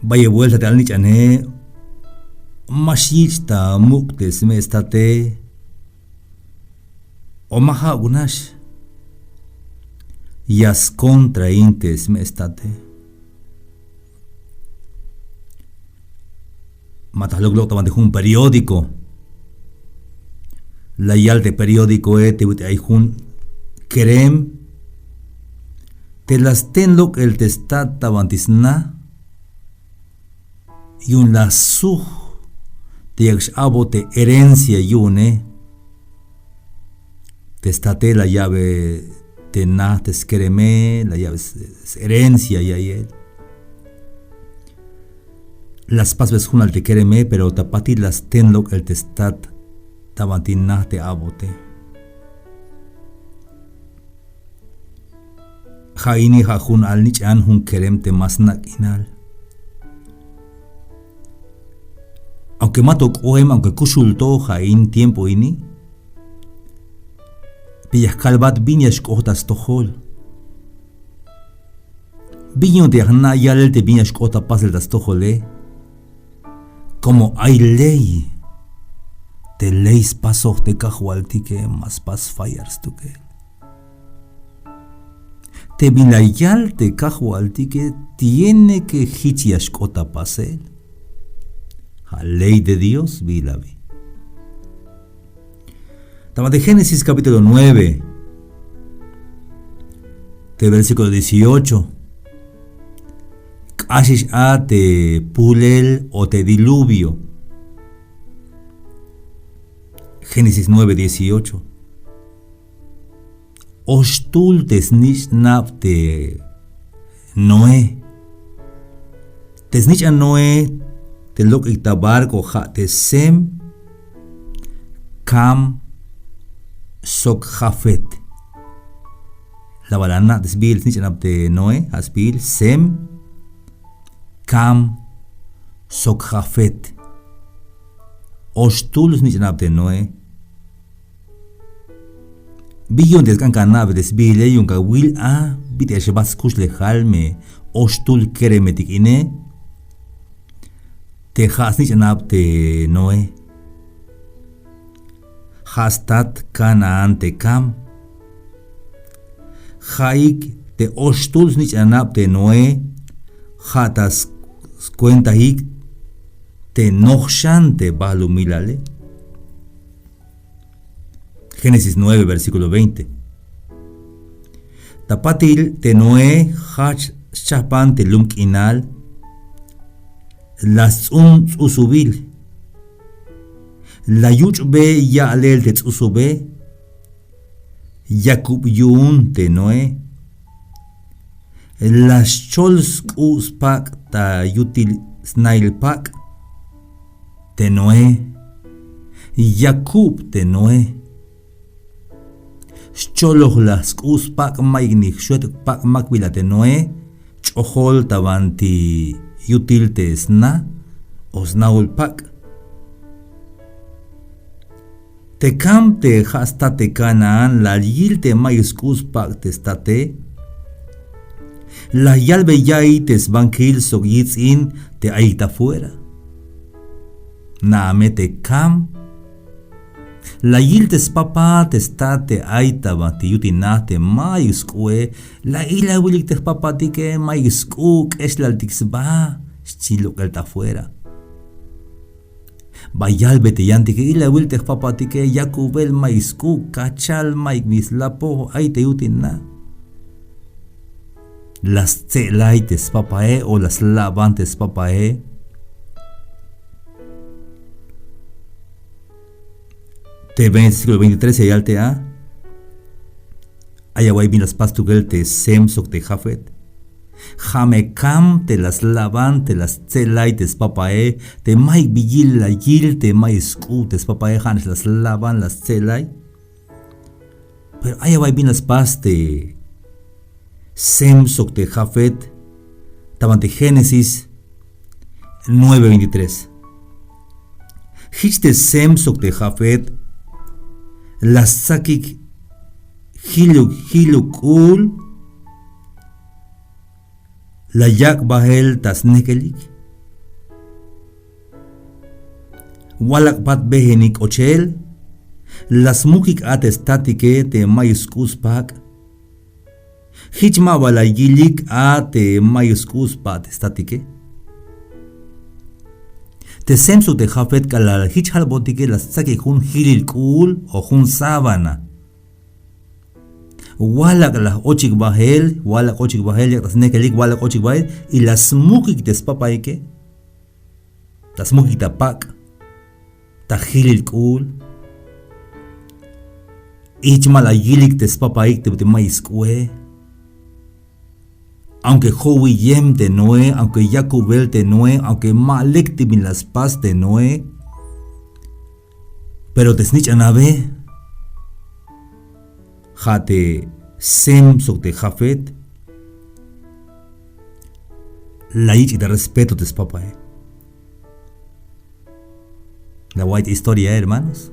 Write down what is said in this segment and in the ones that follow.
vaya vuelta te alnich ane mashita mukte sme estate o maha gunash yas contra intes me estate matahlog taban de un periódico la yal de periódico te hay un kerem te las tenlo el testat tabantisna y un la suj te abote herencia yune te estate la llave te na te esquereme la llave es herencia y ahí las pasves junal te quereme pero tapati las tenlo el testat tabantina te abote jaini jajun al nich an hun kerem te masnak inal. Aunque mato oem, aunque kusulto jain tiempo ini, pillas calvat viñas cotas tojol. Viño de arna yal te viñas cota pasel das tojole. Como hay ley, te leis paso te cajualtique más pas fires tu que. Te vinayal te cajualtique tiene que hichias cota pasel. La ley de Dios, vi la vi. Estamos de Génesis capítulo 9, de versículo 18. Ashish a te pulel o te diluvio. Génesis 9, 18. Ostul tesnich napte Noé. Tesnich a Noé. Te lok iktabarko ja te sem kam sok jafet la balana desbil snich anap te Noé asbil sem kam sok jafet ostul snich anap te Noé billion des kan kanab desbil yun ka will a bit esbas kush le halme ostul keremetik ine te hasnich anap te Noé. Hastat Canaan te kam. Haik te ostul snich anap te Noé. Hatas cuenta hik te nochshan te balu milale. Génesis 9 versículo 20. Tapatil te Noé hach chapan te lumk inal. Las usubil la yuchbe ya alel te usube Jakub yun te Noé las chols uspak ta yutil snail pak te Noé Jakub te Noé choloh las uspak maignik shuet pak makwila te Noé chohol tabanti yutil te sna osnaul pak te kam te hasta te Canaan la yil te maiskus pak te state la yalbe yai te sbankil sok yits in te aita fuera na me te kam la yil te spapa te state aita ba te yutina te maiskue la ila wilik te spapa ti que maiskuk es la tixba chilo que alta fuera Bayal bete yanti que ila wil te spapa ti que yakubel maiskuk kachal maik mislapo ay te yutina las tselaites papae o las lavantes papae te ven siglo 23 y alte a ayawai bin las pastugel te semsok te jafet jamekam te las lavantes las tselaites papae te mai vigil la yil te mai scutes papae hanes las lavan las tselai pero ayawai bin las paste semsok te jafet tabante Génesis 9:23 Histe semsok te jafet las sakik hilukul la yak bahel tas nekelik walak pat behenik ochel, las mukik atestatike te mayuskuspak, hichma wala yilik te mayuskuspa testatike. Te semsu te jafet kalal hich halbotike las sake hun hilil kul o hun sabana. Walak las ochik bahel yak tas nekelik walak ochik bahel y las mukik tespapaike. Tas mukik tapak. Ta hilil kul. Ichma la yilik tespapaik te maiskue. Aunque Jowi Yem te Noé, aunque Jacobel te Noé, aunque Malek te bin las paz te Noé, pero te snitch anabe, jate sem sok te Jafet, la ich de respeto te papá. La white historia, hermanos.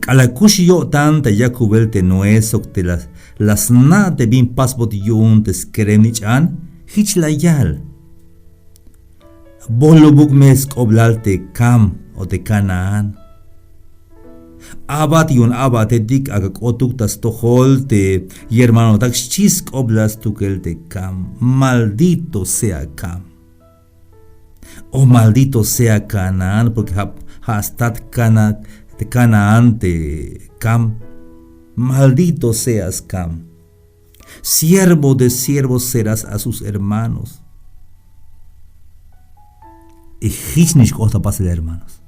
Kalakushio tanta Jacobel te Noé sok te las na te bin pasbot yun te skremnich an, hich la yal. Bolubuk mesk oblal te Cam o te Canaan. Abat yun abat dik agak otuk tas tohol te y hermano tak chisk oblas tukel te Cam. Maldito sea Cam. Oh maldito sea Canaan, porque hastat Canaan te Cam. Maldito seas Cam. Siervo de siervos serás a sus hermanos. Y hichnish cosa pasa, hermanos.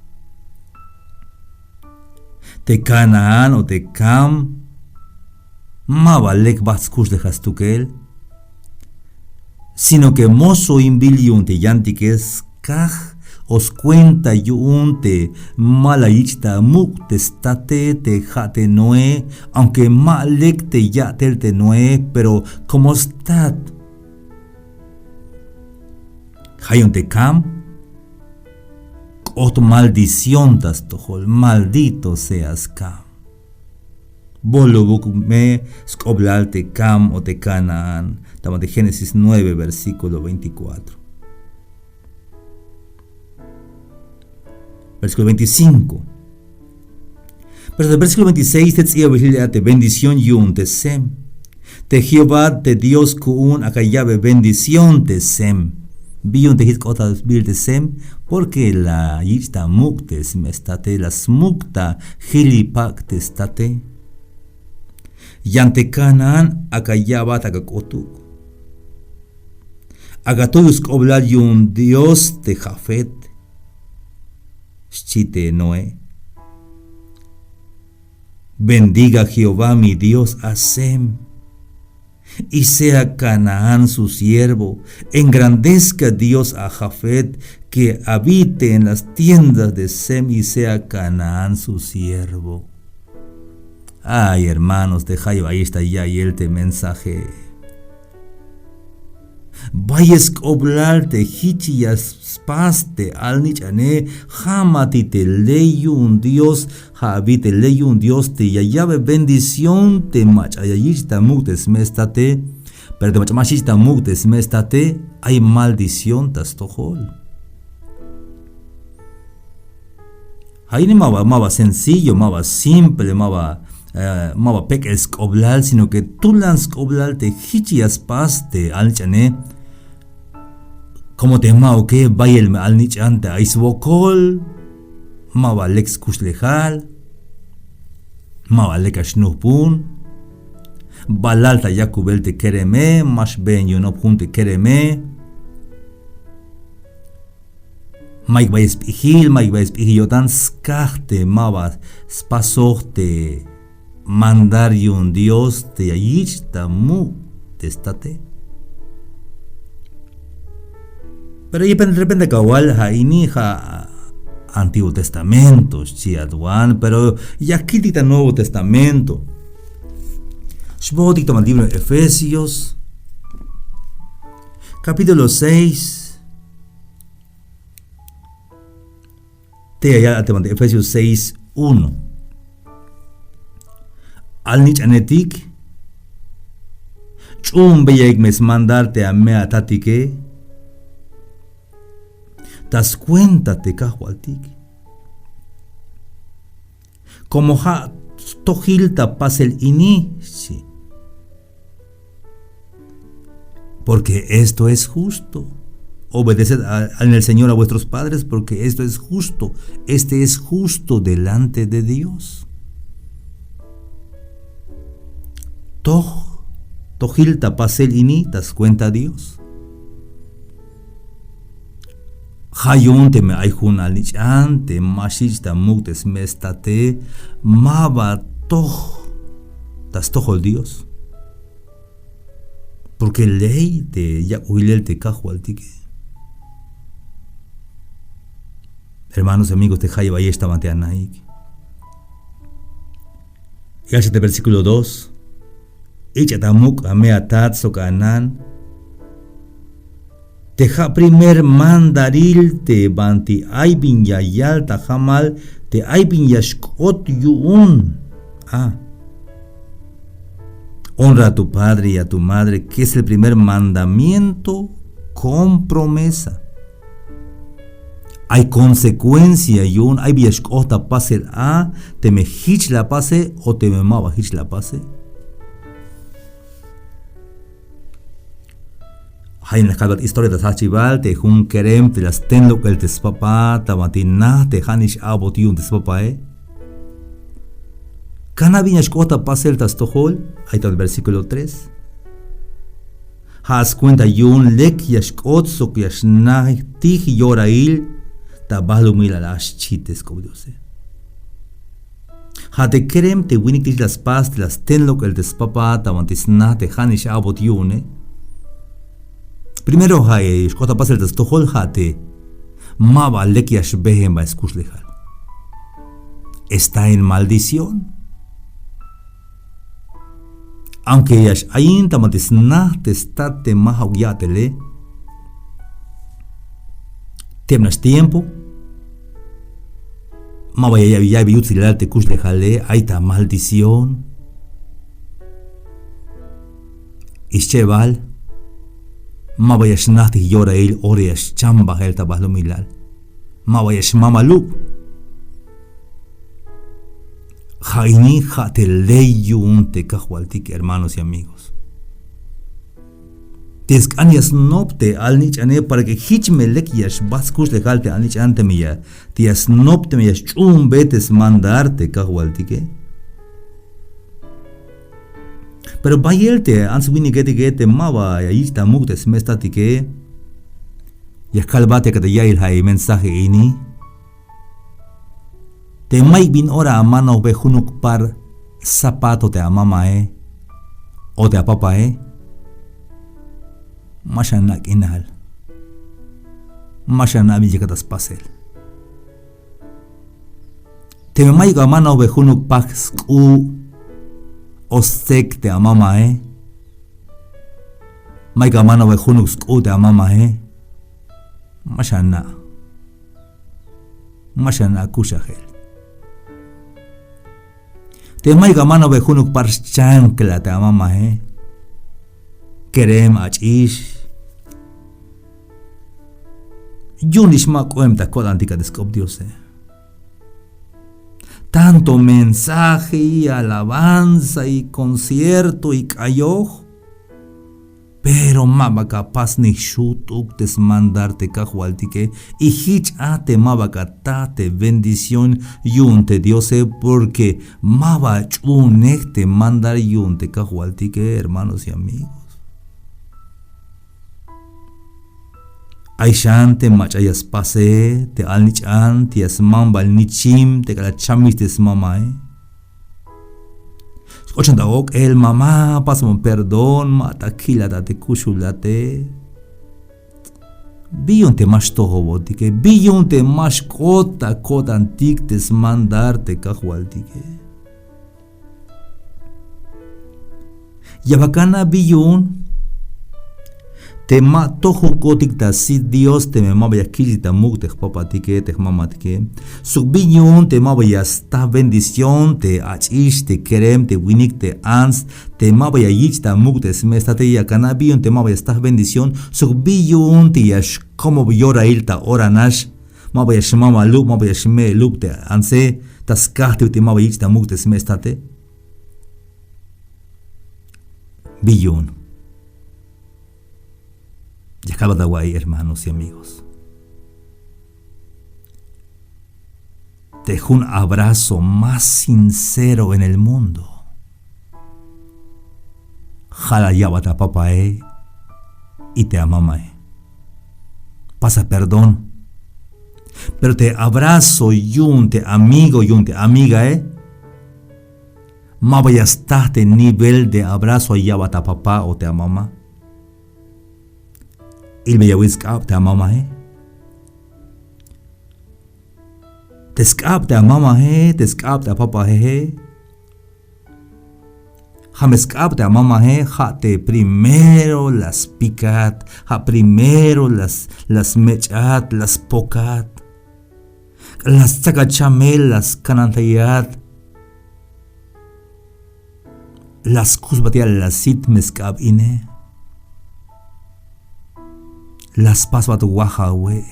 Te Canaan o te Cam. Mavalek baskush de hastukel. Sino que mozo inbiliun te yantikes kaj. Os cuenta yun te malayichta muk te state te jate Noé, aunque malek te yatel te Noé, pero como stat. Hayon te Cam. Ot maldición tas tohol, maldito seas Cam. Bolubuk me skoblal te Cam o te Canaan. Estamos de Génesis 9, versículo 24. Versículo 25. Pero el versículo 26 te bendición yun te sem. Te Jehová te Dios kuun akayabe bendición te sem. Biyun te hit kota bil te sem. Porque la yista muktes me estate. La smukta hilipak te estate. Yante Canaan akayaba takakotuk. Agatuyus oblal yun Dios te Jafet. Chite Noé. Bendiga Jehová mi Dios a Sem, y sea Canaán su siervo. Engrandezca Dios a Jafet, que habite en las tiendas de Sem, y sea Canaán su siervo. Ay, hermanos, deja ahí está ya y el te mensaje. Vayes oblalte hichiyas paste alnich ane jamati te leyun Dios habite leyun Dios te yayabe bendición te machayayista muktes mestate pero te machamashista muktes mestate hay maldición tas tohol. Hay ni mava sencillo, mava simple, mava pek el skoblal, sino que tú lan skoblal te hichiyas paste alnich ane como te mao que bayel al nich ante aisbokol mawa lex kuslehal mawa lekash nuhpun balalta yakubel te kereme mash ben yonop junte kereme maik bayes pihil yotan skarte mawa spasohte mandar yun Dios te yayich mu testate. Pero de repente kawal haini ha Antiguo Testamento, chiaduan, pero ya quita Nuevo Testamento. Shboti toma el libro de Efesios, capítulo 6. Te allá te mandé Efesios 6, 1. Al nich anetik, chum beyek mes mandarte a mea tatike. das cuenta te cajualtique. Como ha tojilta pasel ini, sí. Porque esto es justo. Obedeced en el Señor a vuestros padres, porque esto es justo. Este es justo delante de Dios. Tojilta pasel ini, das cuenta Dios. Hayun te me ayjun alichan, te mashich ta muktes mestate, maba tas tojol Dios. Porque ley te yacuilel te cajualtique. Hermanos y amigos, te jai vaya esta mateanaik. Y este versículo 2. Ichatamuk ameatat sokanan. Teja primer mandaril te banti aibin yayal tajamal te aibin yashkot yuun. Honra a tu padre y a tu madre, que es el primer mandamiento con promesa. Hay consecuencia yun, hay yashkot pase te me hich la pase o te me maba hich la pase. Hay en la historia de Sachival, te jun kerem, te las tenlo que el tespapa, tamatina, te hanish abotiun tespapae. Kana viñashkota pase el tastohol, ahí está el versículo 3. Has cuenta yun lek yashkot sok yashnai tij yorail, tabalumil alash chites kobiose. Ha te kerem, te winik las pas, te las tenlo que el tespapa, tamatisna, te hanish abotiune. Primero hay shkota pasel das tohol hate maba lekiash behem ba eskush lejal. Está en maldición. Aunque yash ayin tamatis na testate mahawyatele, temnas tiempo, maba ya biutzilal te kush lejale, aita maldición. Ischeval Mabayash nati yora il oreash chamba el tabahlo milal. Mabayash mamaluk. Jaini jate leyun te cajualtique, hermanos y amigos. Tescanias nopte al nich ane para que hichme lekiash baskus legalte al nich ante mía. Tias nopte me chum betes mandarte cajualtique. Pero bayelte answini gete mava ya ista muktes mestatike ya kalbate que te yail hay mensaje ini te mai bin ora amano behunuk par zapato te amamae o te apapae mashanak inal mashanabi llegatas pasel te mai amano behunuk pax Ostek te amamae. Maika mano be hunux u te amamae. Mashana kushahel. Te maika mano be hunuk par chancla te amamae. Kerem achish. Yunish ma cuenta con antica descobdiose. Tanto mensaje y alabanza y concierto y cayó, pero maba capaz ni shutuk desmandarte cajualtique y hich ate maba catate bendición yunte diose porque maba chunecte mandar yunte cajualtique, hermanos y amigos. Aishan te machayas pase, te alnichan, te asmambal nichim, te calachamis te mamae. Ochanda ok el mamá, pasamo perdón, mataquila te kushulate. Billon te mas tohobotike, billon te mas kota antik te mandarte cajualtique. Yabacana billon. te ma tojo kotik ta si Dios te me mabaya kili ta muk te papa tike te mama tike subbiñon te mabaya sta bendición te achish te kerem te winik te ans te mabaya yich ta muk te smesta te ya canabion te mabaya sta bendición subbiñon te yash como yora il ta oranash mabaya shmama lup mabaya shme lup te anse tas kahte te mabaya yich ta muk te smesta te billón. Y acaba de guay, hermanos y amigos. Te dejo un abrazo más sincero en el mundo. Jala yabata papae y te amamae. Pasa perdón. Pero te abrazo yun te amigo yun te amiga Ma vaya estar de nivel de abrazo a yabata papá o te amama. Il me yawis kap te amama te skap te amama te skap te papa Ham skap te amama ja te primero las picat, ja primero las mechat, las pocat, las tagachamel, las canantayat, las cusbatial las sit meskap ine. Las paso a tu guaja, güey.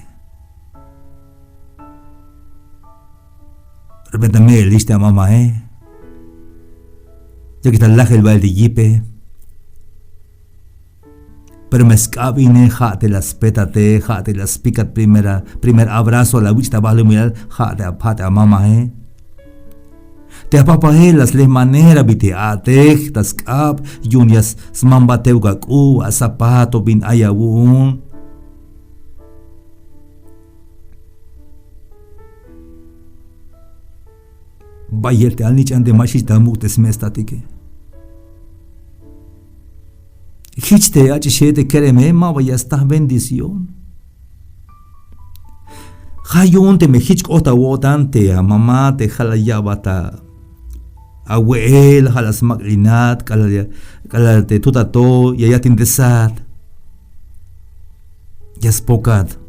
Repente me liste a mamá, Ya que está el laje el baile de jipe. Pero me escabine, jate las pétate, jate las picat primer abrazo a la vista vale mirar, jate a mamá, Te apapa las le manera vite ate, tas cap, junias smambateu gaku, a zapato bin ayawun. Bayerte al nici ande machista mute smestatike. Hichte aci shete kereme ma vaya sta bendición. Hayun te me hich ota wotante a mamá te halayabata. Abuel halas magrinat kala te tutato ya tindesat. Ya spokat.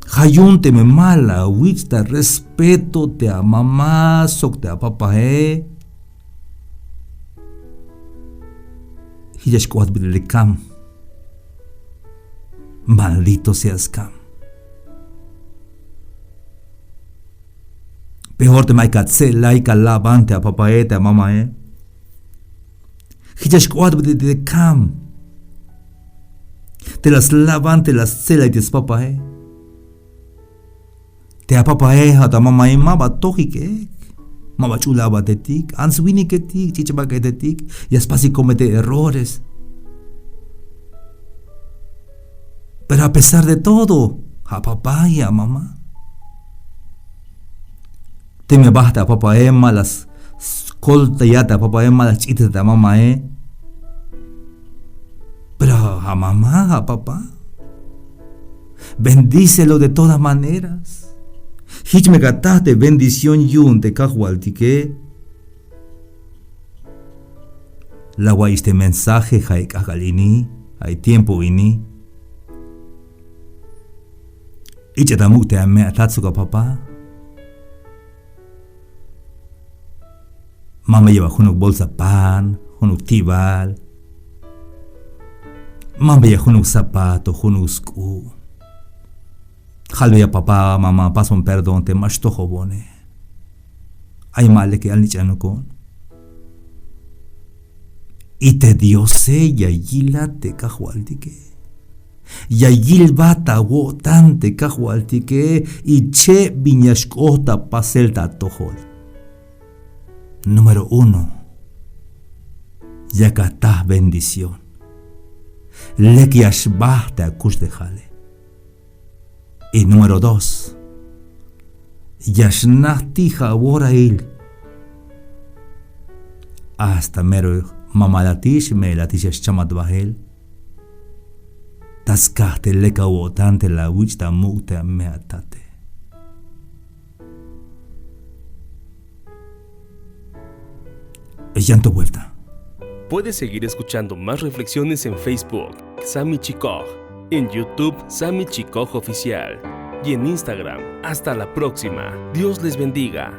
Hayun te me mala, wich te respeto, te a mamá, sok te a papá, Hiyash kuat bidele kam. Maldito seas kam. Peor te maikatse laika lavante a papá, te a mamá, Hiyash kuat bidele kam. Te las lavante las celaites papá, Te apapa hata mama maba tohike. Maba chulaba tetik, answini ketik, chichaba ketik, y así comete errores. Pero a pesar de todo, a papá y a mamá. Te me basta a papá malas colta yata a papá malas chitas de mamá Pero a mamá, a papá. Bendícelo de todas maneras. Hich me gataste bendición yun te cajualtique. La guaiste mensaje hay cagalini, hay tiempo ini. Y chatamukte a me atatsuka papá. Mama lleva junuk bolsa pan, junuk tibal. Mama lleva junuk zapato, junuk sku. Jalve ya papá, mamá, paso un perdón, te más tojo bone. Hay mal que al nichano con. Y te dio se ya yila te cajualtique. Ya yilbata wo tante cajualtique y che viñascota paselta tojol. Número 1. Ya catás bendición. Le que ashbahte a kush de jale. Y número 2. Yashnahti jaworail. Hasta mero mamalatish me latish chamat bahel. Tascate le cawotante la wichta mukte me atate. Llanto vuelta. Puedes seguir escuchando más reflexiones en Facebook, Sami Chikoj, en YouTube, Sami Chikoj Oficial, y en Instagram. Hasta la próxima. Dios les bendiga.